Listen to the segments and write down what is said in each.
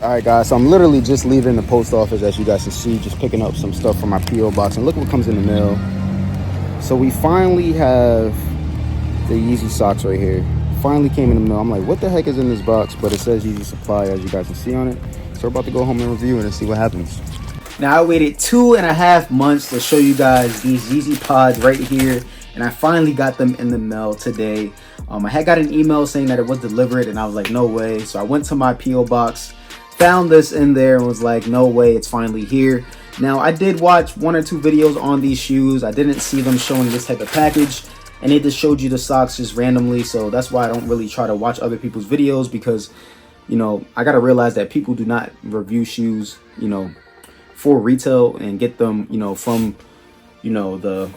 All right, guys, so I'm literally just leaving the post office, as you guys can see, just picking up some stuff from my P.O. box, and look what comes in the mail. So we finally have the Yeezy socks right here. Finally came in the mail. I'm like, what the heck is in this box? But it says Yeezy Supply, as you guys can see on it. So we're about to go home and review it and see what happens. Now, I waited 2.5 months to show you guys these Yeezy pods right here, and I finally got them in the mail today. I had got an email saying that it was delivered, and I was like, no way. So I went to my P.O. box, found this in there, and was like, no way, it's finally here. Now, I did watch 1 or 2 videos on these shoes. I didn't see them showing this type of package, and they just showed you the socks just randomly. So that's why I don't really try to watch other people's videos, because, you know, I got to realize that people do not review shoes, you know, for retail and get them, you know, from, you know, the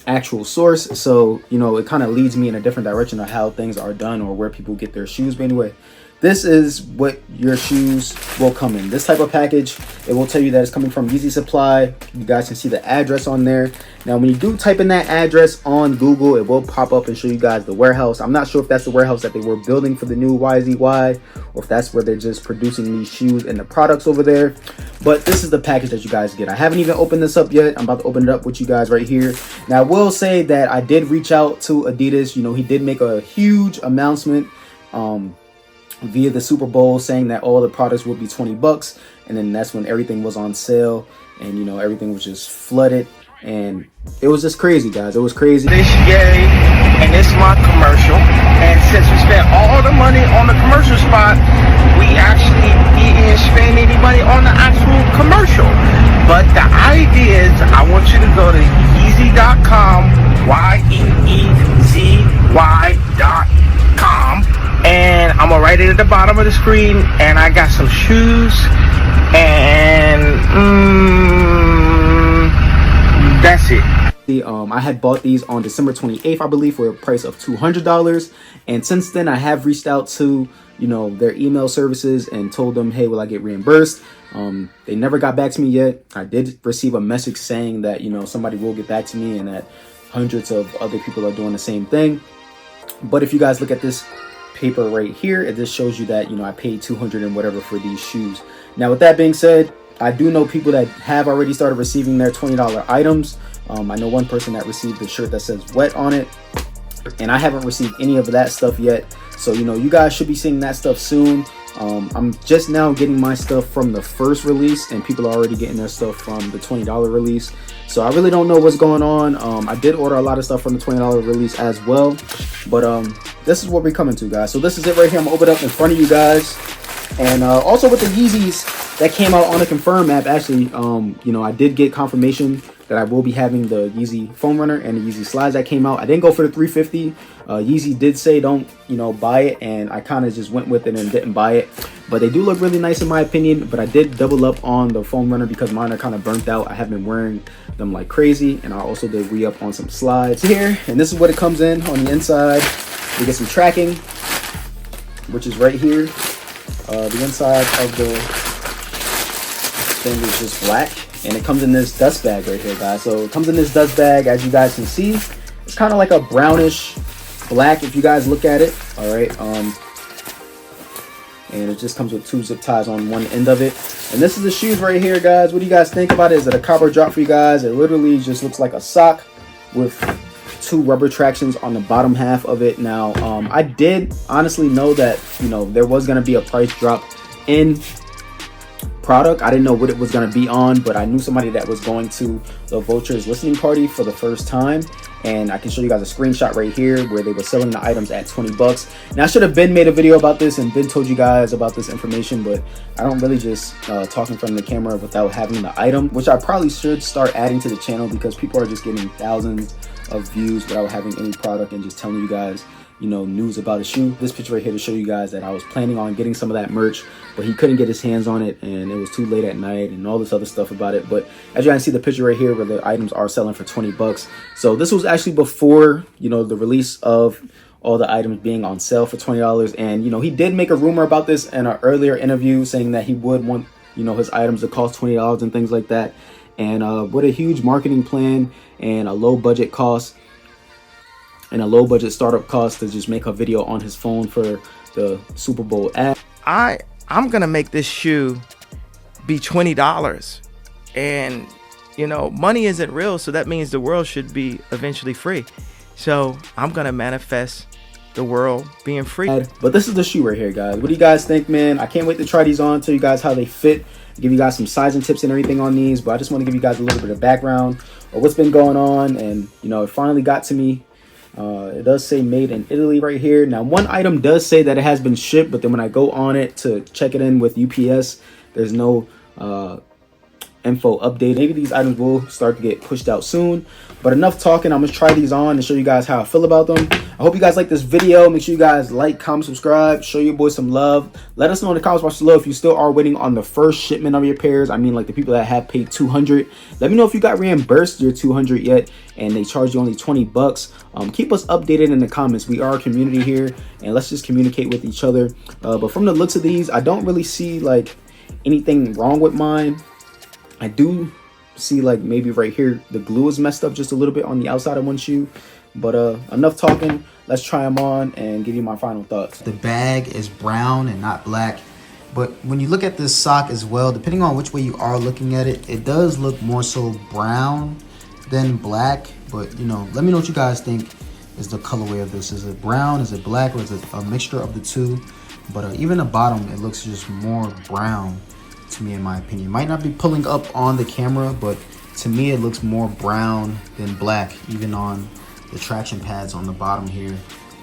actual source. So, you know, it kind of leads me in a different direction of how things are done or where people get their shoes. But anyway, this is what your shoes will come in. This type of package, it will tell you that it's coming from Yeezy Supply. You guys can see the address on there. Now, when you do type in that address on Google, it will pop up and show you guys the warehouse. I'm not sure if that's the warehouse that they were building for the new YZY, or if that's where they're just producing these shoes and the products over there. But this is the package that you guys get. I haven't even opened this up yet. I'm about to open it up with you guys right here. Now, I will say that I did reach out to Adidas. You know, he did make a huge announcement via the Super Bowl, saying that all the products would be 20 bucks, and then that's when everything was on sale, and you know, everything was just flooded, and it was just crazy, guys. It was crazy. This yay, and this my commercial, and since we spent all the money on the commercial spot, we actually didn't spend any money on the actual commercial. But the idea is, I want you to go to Yeezy.com, YEEZY.com, and I'm gonna write it at the bottom of the screen, and I got some shoes, and that's it. I had bought these on December 28th, I believe, for a price of $200, and since then I have reached out to, you know, their email services and told them, hey, will I get reimbursed? They never got back to me yet. I did receive a message saying that, you know, somebody will get back to me, and that hundreds of other people are doing the same thing. But if you guys look at this paper right here, it just shows you that, you know, I paid $200 and whatever for these shoes. Now, with that being said, I do know people that have already started receiving their $20 items. I know one person that received the shirt that says wet on it, and I haven't received any of that stuff yet. So, you know, you guys should be seeing that stuff soon. I'm just now getting my stuff from the first release, and people are already getting their stuff from the $20 release. So I really don't know what's going on. I did order a lot of stuff from the $20 release as well, but this is what we're coming to, guys. So this is it right here. I'm gonna open it up in front of you guys. And also with the Yeezys that came out on the Confirm app, actually, you know, I did get confirmation that I will be having the Yeezy foam runner and the Yeezy slides that came out. I didn't go for the 350. Yeezy did say don't, you know, buy it, and I kind of just went with it and didn't buy it. But they do look really nice in my opinion. But I did double up on the foam runner because mine are kind of burnt out. I have been wearing them like crazy, and I also did re-up on some slides here. And this is what it comes in on the inside. We get some tracking, which is right here. The inside of the thing is just black, and it comes in this dust bag right here, guys. So it comes in this dust bag, as you guys can see. It's kind of like a brownish black if you guys look at it. All right, and it just comes with 2 zip ties on one end of it. And this is the shoes right here, guys. What do you guys think about it? Is it a copper drop for you guys? It literally just looks like a sock with 2 rubber tractions on the bottom half of it. Now, I did honestly know that, you know, there was going to be a price drop in product. I didn't know what it was going to be on, but I knew somebody that was going to the Vultures listening party for the first time, and I can show you guys a screenshot right here where they were selling the items at 20 bucks. Now, I should have been made a video about this and been told you guys about this information, but I don't really just talk in front of the camera without having the item, which I probably should start adding to the channel, because people are just getting thousands of views without having any product and just telling you guys, you know, news about a shoe. This picture right here to show you guys that I was planning on getting some of that merch, but he couldn't get his hands on it, and it was too late at night and all this other stuff about it. But as you guys see the picture right here where the items are selling for 20 bucks. So this was actually before, you know, the release of all the items being on sale for $20. And, you know, he did make a rumor about this in an earlier interview, saying that he would want, you know, his items to cost $20 and things like that. And what a huge marketing plan and a low budget cost and a low budget startup cost to just make a video on his phone for the Super Bowl ad. I I'm gonna make this shoe be $20. And you know, money isn't real, so that means the world should be eventually free. So I'm gonna manifest the world being free. But this is the shoe right here, guys. What do you guys think, man? I can't wait to try these on, tell you guys how they fit, give you guys some sizing tips and everything on these. But I just want to give you guys a little bit of background of what's been going on. And you know, it finally got to me. It does say made in Italy right here. Now, one item does say that it has been shipped, but then when I go on it to check it in with UPS, there's no info update. Maybe these items will start to get pushed out soon. But enough talking, I'm gonna try these on and show you guys how I feel about them. I hope you guys like this video. Make sure you guys like, comment, subscribe, show your boys some love. Let us know in the comments box below if you still are waiting on the first shipment of your pairs. I mean, like the people that have paid $200. Let me know if you got reimbursed your $200 yet and they charge you only $20. Keep us updated in the comments. We are a community here and let's just communicate with each other. But from the looks of these, I don't really see like anything wrong with mine. I do see like maybe right here the glue is messed up just a little bit on the outside of one shoe. But enough talking, let's try them on and give you my final thoughts. The bag is brown and not black, but when you look at this sock as well, depending on which way you are looking at it, it does look more so brown than black. But you know, let me know what you guys think is the colorway of this. Is it brown, is it black, or is it a mixture of the two? But even the bottom, it looks just more brown to me, in my opinion. Might not be pulling up on the camera, but to me it looks more brown than black, even on the traction pads on the bottom here.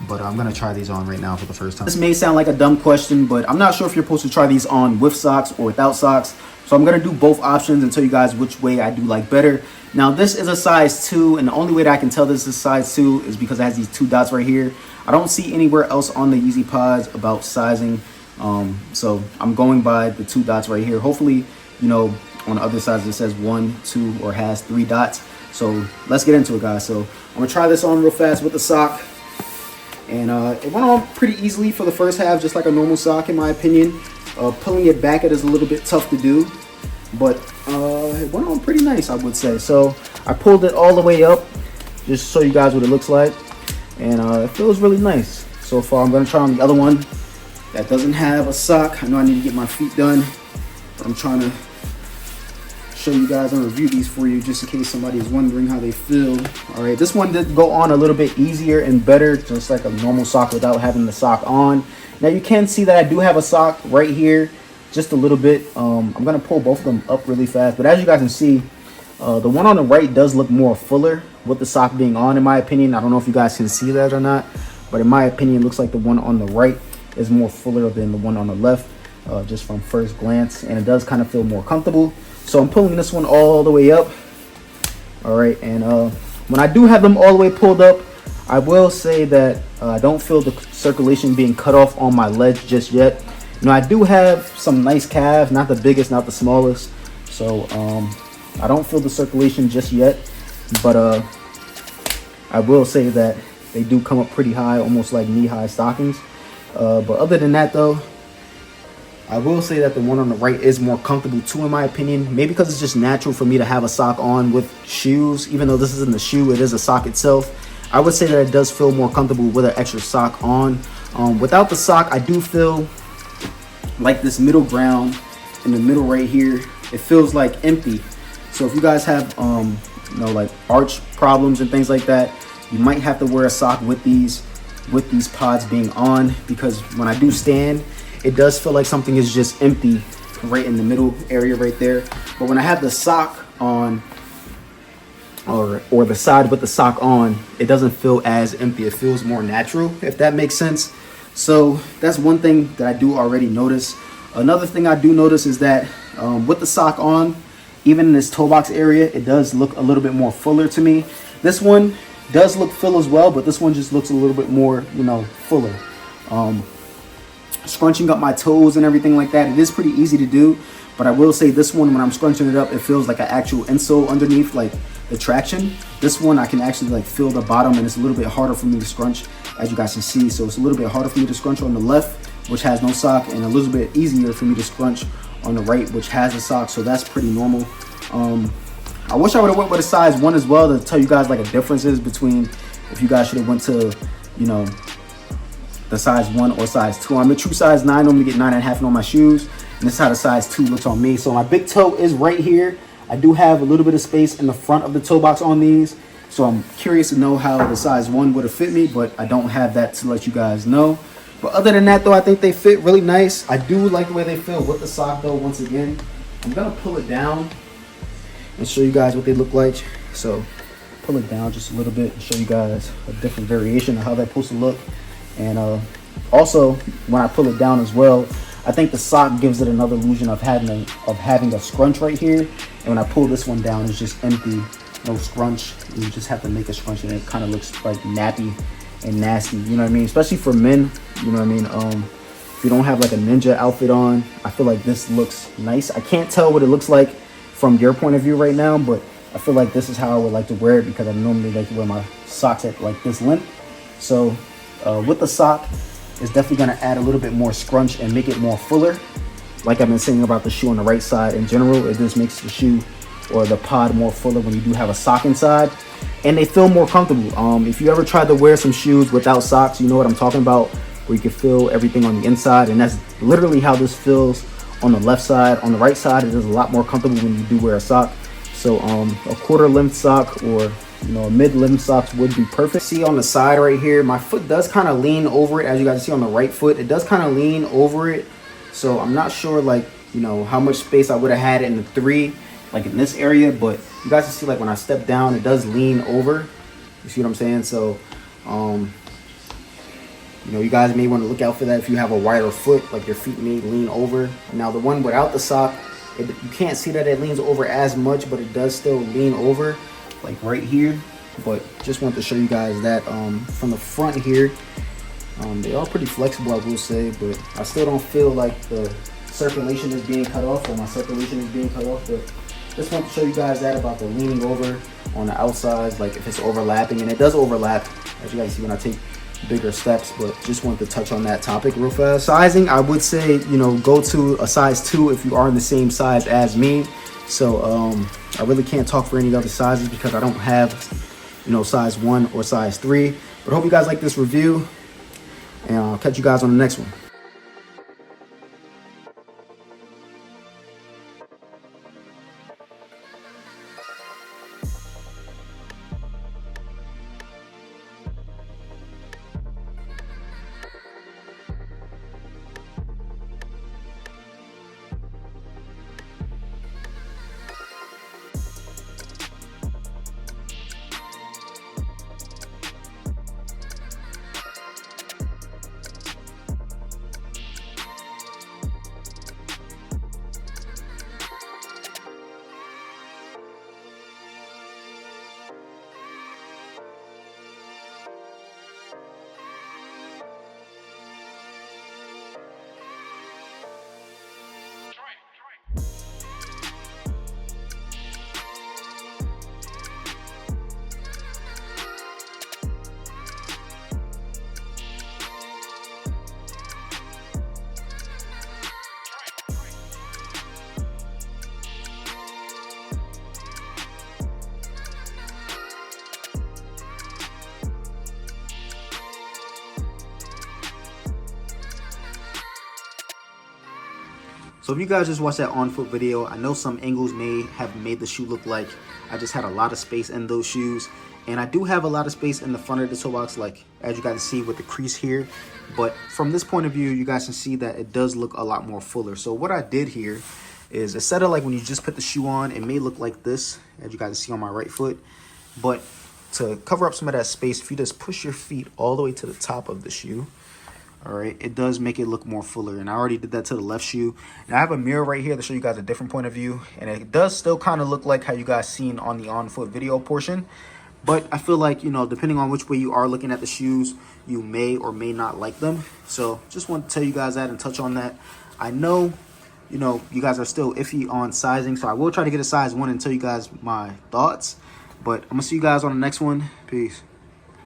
But I'm gonna try these on right now for the first time. This may sound like a dumb question, but I'm not sure if you're supposed to try these on with socks or without socks. So I'm gonna do both options and tell you guys which way I do like better. Now this is a size 2, and the only way that I can tell this is size 2 is because it has these 2 dots right here. I don't see anywhere else on the Yeezy pods about sizing. So I'm going by the 2 dots right here. Hopefully, you know, on the other side it says 1, 2, or has 3 dots. So let's get into it, guys. So I'm gonna try this on real fast with the sock. And it went on pretty easily for the first half, just like a normal sock in my opinion. Pulling it back, it is a little bit tough to do, but it went on pretty nice, I would say. So I pulled it all the way up, just to show you guys what it looks like. And it feels really nice so far. I'm gonna try on the other one that doesn't have a sock. I know I need to get my feet done, but I'm trying to show you guys and review these for you just in case somebody is wondering how they feel. All right, this one did go on a little bit easier and better, just like a normal sock without having the sock on. Now you can see that I do have a sock right here, just a little bit. I'm gonna pull both of them up really fast, but as you guys can see, the one on the right does look more fuller with the sock being on, in my opinion. I don't know if you guys can see that or not, but in my opinion, it looks like the one on the right is more fuller than the one on the left, just from first glance, and it does kind of feel more comfortable. So I'm pulling this one all the way up. All right, and when I do have them all the way pulled up, I will say that I don't feel the circulation being cut off on my ledge just yet. You know, I do have some nice calves, not the biggest, not the smallest. So I don't feel the circulation just yet, but I will say that they do come up pretty high, almost like knee-high stockings. But other than that though, I will say that the one on the right is more comfortable too, in my opinion. Maybe because it's just natural for me to have a sock on with shoes. Even though this isn't the shoe, it is a sock itself. I would say that it does feel more comfortable with an extra sock on. Without the sock, I do feel like this middle ground in the middle right here, it feels like empty. So if you guys have you know, like arch problems and things like that, you might have to wear a sock with these pods being on, because when I do stand, it does feel like something is just empty right in the middle area right there. But when I have the sock on, or the side with the sock on, it doesn't feel as empty. It feels more natural, if that makes sense. So that's one thing that I do already notice. Another thing I do notice is that with the sock on, even in this toe box area, it does look a little bit more fuller to me. This one does look full as well, but this one just looks a little bit more, you know, fuller. Scrunching up my toes and everything like that, it is pretty easy to do, but I will say this one, when I'm scrunching it up, it feels like an actual insole underneath, like the traction. This one I can actually like feel the bottom, and it's a little bit harder for me to scrunch, as you guys can see. So it's a little bit harder for me to scrunch on the left, which has no sock, and a little bit easier for me to scrunch on the right, which has a sock. So that's pretty normal. I wish I would have went with a size 1 as well, to tell you guys like a differences between if you guys should have went to, you know, the size 1 or size 2. I'm a true size 9, normally get 9.5 on my shoes, and this is how the size 2 looks on me. So my big toe is right here. I do have a little bit of space in the front of the toe box on these, so I'm curious to know how the size 1 would have fit me, but I don't have that to let you guys know. But other than that though, I think they fit really nice. I do like the way they feel with the sock though. Once again, I'm gonna pull it down and show you guys what they look like. So pull it down just a little bit and show you guys a different variation of how they're supposed to look. And also when I pull it down as well, I think the sock gives it another illusion of having a scrunch right here. And when I pull this one down, it's just empty, no scrunch. You just have to make a scrunch, and it kind of looks like nappy and nasty, you know what I mean? Especially for men, you know what I mean? If you don't have like a ninja outfit on, I feel like this looks nice. I can't tell what it looks like from your point of view right now, but I feel like this is how I would like to wear it, because I normally like to wear my socks at like this length. So with the sock, it's definitely going to add a little bit more scrunch and make it more fuller. Like I've been saying about the shoe on the right side in general, it just makes the shoe or the pod more fuller when you do have a sock inside, and they feel more comfortable. If you ever tried to wear some shoes without socks, you know what I'm talking about, where you can feel everything on the inside, and that's literally how this feels on the left side. On the right side, it is a lot more comfortable when you do wear a sock. So a quarter length sock or a mid-length socks would be perfect. See on the side right here, my foot does kind of lean over it. As you guys see on the right foot, it does kind of lean over it. So I'm not sure like, how much space I would have had in the 3, like in this area, but you guys can see like when I step down, it does lean over. You see what I'm saying? So, you guys may want to look out for that if you have a wider foot, like your feet may lean over. Now the one without the sock, you can't see that it leans over as much, but it does still lean over, like right here. But just want to show you guys that from the front here, they are pretty flexible, I will say, but I still don't feel like the circulation is being cut off, or my circulation is being cut off. But just want to show you guys that about the leaning over on the outsides, like if it's overlapping, and it does overlap, as you guys see when I take bigger steps. But just want to touch on that topic real fast. Sizing, I would say, go to a size 2 if you are in the same size as me. So I really can't talk for any other sizes because I don't have, size 1 or size 3. But I hope you guys like this review, and I'll catch you guys on the next one. So if you guys just watched that on foot video, I know some angles may have made the shoe look like I just had a lot of space in those shoes. And I do have a lot of space in the front of the toe box, like as you guys see with the crease here. But from this point of view, you guys can see that it does look a lot more fuller. So what I did here is, instead of like when you just put the shoe on, it may look like this, as you guys see on my right foot. But to cover up some of that space, if you just push your feet all the way to the top of the shoe, all right, it does make it look more fuller. And I already did that to the left shoe. And I have a mirror right here to show you guys a different point of view. And it does still kind of look like how you guys seen on the on foot video portion. But I feel like, depending on which way you are looking at the shoes, you may or may not like them. So just want to tell you guys that and touch on that. I know, you guys are still iffy on sizing. So I will try to get a size 1 and tell you guys my thoughts. But I'm going to see you guys on the next one. Peace.